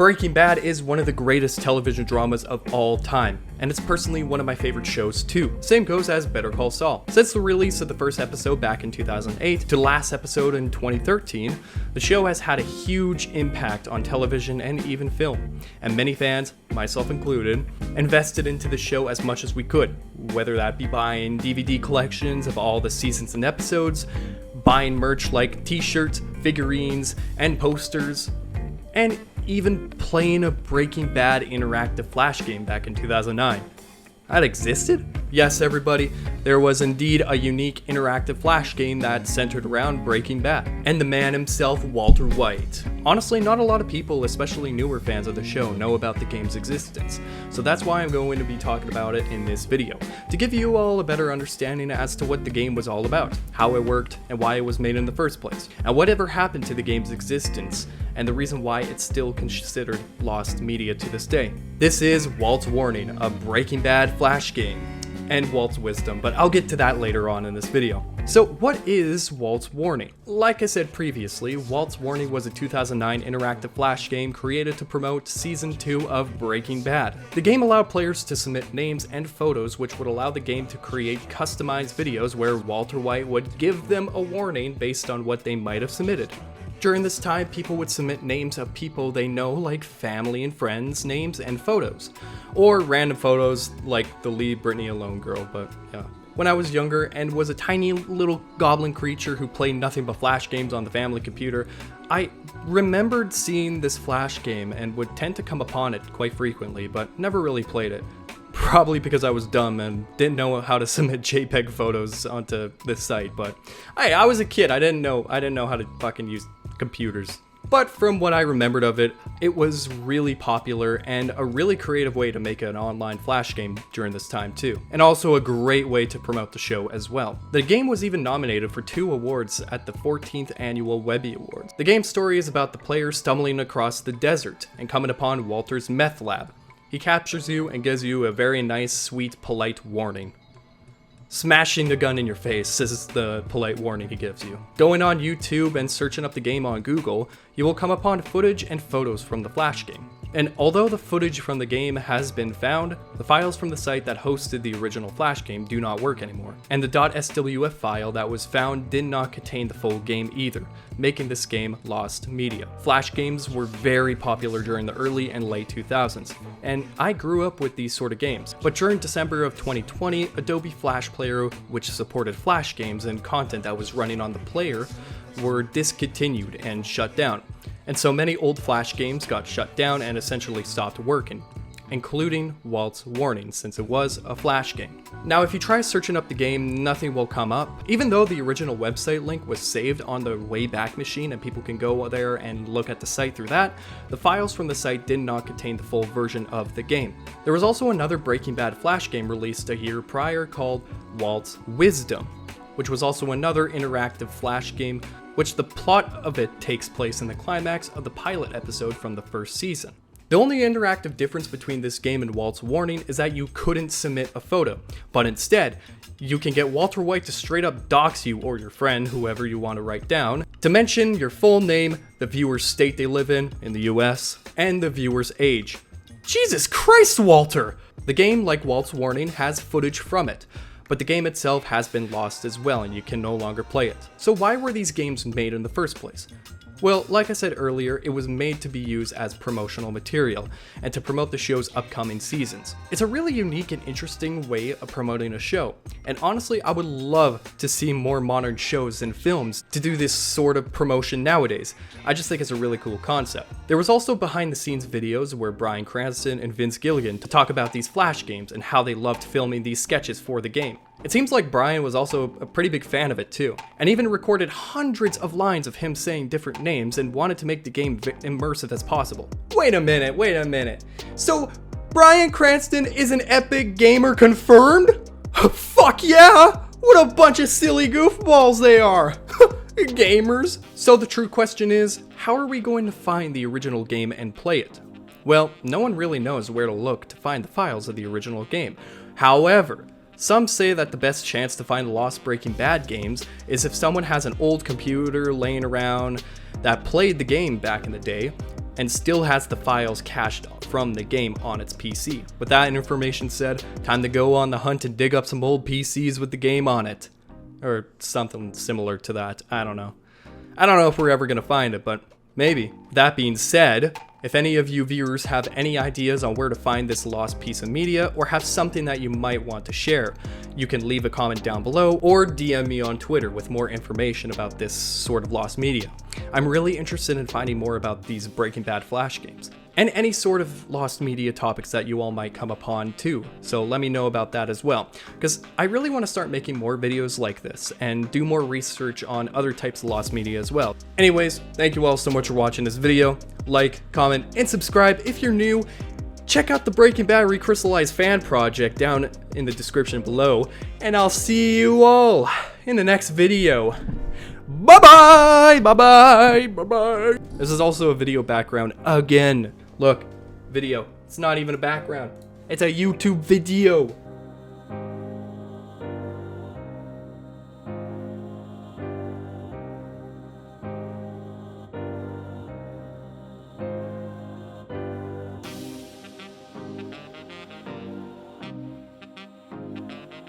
Breaking Bad is one of the greatest television dramas of all time, and it's personally one of my favorite shows too. Same goes as Better Call Saul. Since the release of the first episode back in 2008 to the last episode in 2013, the show has had a huge impact on television and even film, and many fans, myself included, invested into the show as much as we could, whether that be buying DVD collections of all the seasons and episodes, buying merch like t-shirts, figurines, and posters, and even playing a Breaking Bad interactive flash game back in 2009. That existed? Yes, everybody, there was indeed a unique interactive flash game that centered around Breaking Bad, and the man himself, Walter White. Honestly, not a lot of people, especially newer fans of the show, know about the game's existence, so that's why I'm going to be talking about it in this video, to give you all a better understanding as to what the game was all about, how it worked, and why it was made in the first place, and whatever happened to the game's existence, and the reason why it's still considered lost media to this day. This is Walts Warning, a Breaking Bad flash game, and Walt's wisdom, but I'll get to that later on in this video. So what is Walts Warning? Like I said previously, Walts Warning was a 2009 interactive flash game created to promote Season 2 of Breaking Bad. The game allowed players to submit names and photos, which would allow the game to create customized videos where Walter White would give them a warning based on what they might have submitted. During this time, people would submit names of people they know, like family and friends, names and photos. Or random photos like the Leave Britney Alone girl, but yeah. When I was younger and was a tiny little goblin creature who played nothing but flash games on the family computer, I remembered seeing this flash game and would tend to come upon it quite frequently, but never really played it. Probably because I was dumb and didn't know how to submit JPEG photos onto this site, but hey, I was a kid, I didn't know how to fucking use computers. But from what I remembered of it, it was really popular and a really creative way to make an online flash game during this time too. And also a great way to promote the show as well. The game was even nominated for 2 awards at the 14th annual Webby Awards. The game's story is about the player stumbling across the desert and coming upon Walter's meth lab. He captures you and gives you a very nice, sweet, polite warning. Smashing the gun in your face is the polite warning he gives you. Going on YouTube and searching up the game on Google, you will come upon footage and photos from the flash game. And although the footage from the game has been found, the files from the site that hosted the original flash game do not work anymore. And the .swf file that was found did not contain the full game either, making this game lost media. Flash games were very popular during the early and late 2000s, and I grew up with these sort of games. But during December of 2020, Adobe Flash Player, which supported flash games and content that was running on the player, were discontinued and shut down. And so many old flash games got shut down and essentially stopped working, including Walts Warning, since it was a flash game. Now if you try searching up the game, nothing will come up. Even though the original website link was saved on the Wayback Machine and people can go there and look at the site through that, the files from the site did not contain the full version of the game. There was also another Breaking Bad flash game released a year prior called Walt's Wisdom, which was also another interactive flash game, which the plot of it takes place in the climax of the pilot episode from the first season. The only interactive difference between this game and Walt's Warning is that you couldn't submit a photo, but instead, you can get Walter White to straight up dox you or your friend, whoever you want to write down, to mention your full name, the viewer's state they live in the US, and the viewer's age. Jesus Christ, Walter! The game, like Walt's Warning, has footage from it, but the game itself has been lost as well and you can no longer play it. So why were these games made in the first place? Well, like I said earlier, it was made to be used as promotional material and to promote the show's upcoming seasons. It's a really unique and interesting way of promoting a show, and honestly, I would love to see more modern shows and films to do this sort of promotion nowadays. I just think it's a really cool concept. There was also behind the scenes videos where Bryan Cranston and Vince Gilligan to talk about these flash games and how they loved filming these sketches for the game. It seems like Bryan was also a pretty big fan of it too, and even recorded hundreds of lines of him saying different names and wanted to make the game immersive as possible. Wait a minute. So Bryan Cranston is an epic gamer confirmed? Fuck yeah! What a bunch of silly goofballs they are! Gamers! So the true question is, how are we going to find the original game and play it? Well, no one really knows where to look to find the files of the original game. However, some say that the best chance to find the lost Breaking Bad games is if someone has an old computer laying around that played the game back in the day, and still has the files cached from the game on its PC. With that information said, time to go on the hunt and dig up some old PCs with the game on it. Or something similar to that, I don't know. I don't know if we're ever gonna find it, but maybe. That being said, if any of you viewers have any ideas on where to find this lost piece of media, or have something that you might want to share, you can leave a comment down below or DM me on Twitter with more information about this sort of lost media. I'm really interested in finding more about these Breaking Bad Flash games, and any sort of lost media topics that you all might come upon too, so let me know about that as well, because I really want to start making more videos like this, and do more research on other types of lost media as well. Anyways, thank you all so much for watching this video. Like, comment, and subscribe if you're new. Check out the Breaking Bad Recrystallized fan project down in the description below, and I'll see you all in the next video. Bye-bye! Bye-bye! Bye-bye! This is also a video background again. Look, video. It's not even a background. It's a YouTube video.